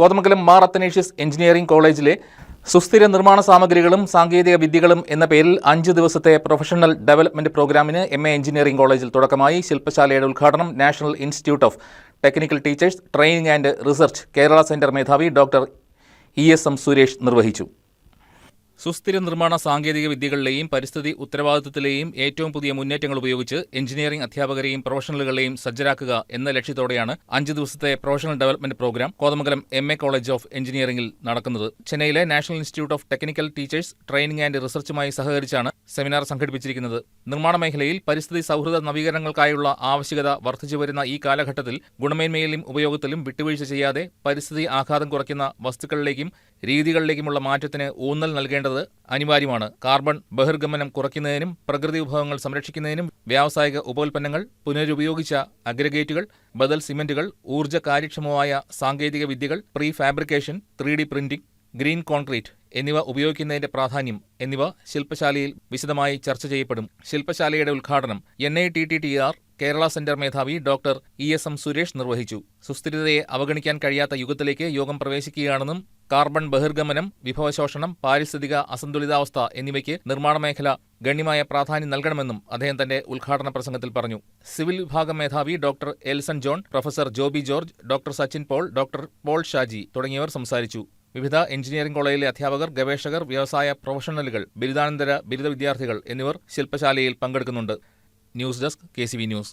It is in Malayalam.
കോതമംഗലം മാർ അത്തനേഷ്യസ് എഞ്ചിനീയറിംഗ് കോളേജിലെ സുസ്ഥിര നിർമ്മാണ സാമഗ്രികളും സാങ്കേതിക വിദ്യകളും എന്ന പേരിൽ 5 ദിവസത്തെ പ്രൊഫഷണൽ ഡെവലപ്മെന്റ് പ്രോഗ്രാമിന് MA എഞ്ചിനീയറിംഗ് കോളേജിൽ തുടക്കമായി. ശില്പശാലയുടെ ഉദ്ഘാടനം national institute of technical teachers training and research Kerala centre മേധാവി ഡോക്ടർ ESM സുരേഷ് നിർവഹിച്ചു. സുസ്ഥിര നിർമ്മാണ സാങ്കേതിക വിദ്യകളിലെയും പരിസ്ഥിതി ഉത്തരവാദിത്തത്തിലെയും ഏറ്റവും പുതിയ മുന്നേറ്റങ്ങൾ ഉപയോഗിച്ച് എഞ്ചിനീയറിംഗ് അധ്യാപകരെയും പ്രൊഫഷണലുകളെയും സജ്ജരാക്കുക എന്ന ലക്ഷ്യത്തോടെയാണ് 5 ദിവസത്തെ professional development program Kothamangalam MA college of എഞ്ചിനീയറിംഗിൽ നടക്കുന്നത്. ചെന്നൈയിലെ national institute of technical teachers training and റിസർച്ചുമായി സഹകരിച്ചാണ് സെമിനാർ സംഘടിപ്പിച്ചിരിക്കുന്നത്. നിർമ്മാണ മേഖലയിൽ പരിസ്ഥിതി സൗഹൃദ നവീകരണങ്ങൾക്കായുള്ള ആവശ്യകത വർദ്ധിച്ചുവരുന്ന ഈ കാലഘട്ടത്തിൽ ഗുണമേന്മയിലും ഉപയോഗത്തിലും വിട്ടുവീഴ്ച ചെയ്യാതെ പരിസ്ഥിതി ആഘാതം കുറയ്ക്കുന്ന വസ്തുക്കളിലേക്കും രീതികളിലേക്കുമുള്ള മാറ്റത്തിന് ഊന്നൽ നൽകേണ്ടത് അനിവാര്യമാണ്. കാർബൺ ബഹിർഗമനം കുറയ്ക്കുന്നതിനും പ്രകൃതി വിഭവങ്ങൾ സംരക്ഷിക്കുന്നതിനും വ്യാവസായിക ഉപോൽപ്പന്നങ്ങൾ, പുനരുപയോഗിച്ച അഗ്രഗേറ്റുകൾ, ബദൽ സിമന്റുകൾ, ഊർജ്ജ കാര്യക്ഷമമായ സാങ്കേതിക വിദ്യകൾ, pre fabrication, 3D printing, green concrete എന്നിവ ഉപയോഗിക്കുന്നതിന്റെ പ്രാധാന്യം എന്നിവ ശില്പശാലയിൽ വിശദമായി ചർച്ച ചെയ്യപ്പെടും. ശില്പശാലയുടെ ഉദ്ഘാടനം NITTTR കേരള സെന്റർ മേധാവി ഡോക്ടർ ESM സുരേഷ് നിർവഹിച്ചു. സുസ്ഥിരതയെ അവഗണിക്കാൻ കഴിയാത്ത യുഗത്തിലേക്ക് യോഗം പ്രവേശിക്കുകയാണെന്നും കാർബൺ ബഹിർഗമനം, വിഭവശോഷണം, പാരിസ്ഥിതിക അസന്തുലിതാവസ്ഥ എന്നിവയ്ക്ക് നിർമ്മാണ മേഖല ഗണ്യമായ പ്രാധാന്യം നൽകണമെന്നും അദ്ദേഹം തന്റെ ഉദ്ഘാടന പ്രസംഗത്തിൽ പറഞ്ഞു. സിവിൽ വിഭാഗം മേധാവി doctor Elson John, professor Joby George, doctor Sachin Paul, doctor Paul Shaji തുടങ്ങിയവർ സംസാരിച്ചു. വിവിധ എഞ്ചിനീയറിംഗ് കോളേജിലെ അധ്യാപകർ, ഗവേഷകർ, വ്യവസായ പ്രൊഫഷണലുകൾ, ബിരുദാനന്തര ബിരുദ വിദ്യാർത്ഥികൾ എന്നിവർ ശില്പശാലയിൽ പങ്കെടുക്കുന്നുണ്ട്. News desk KCV news.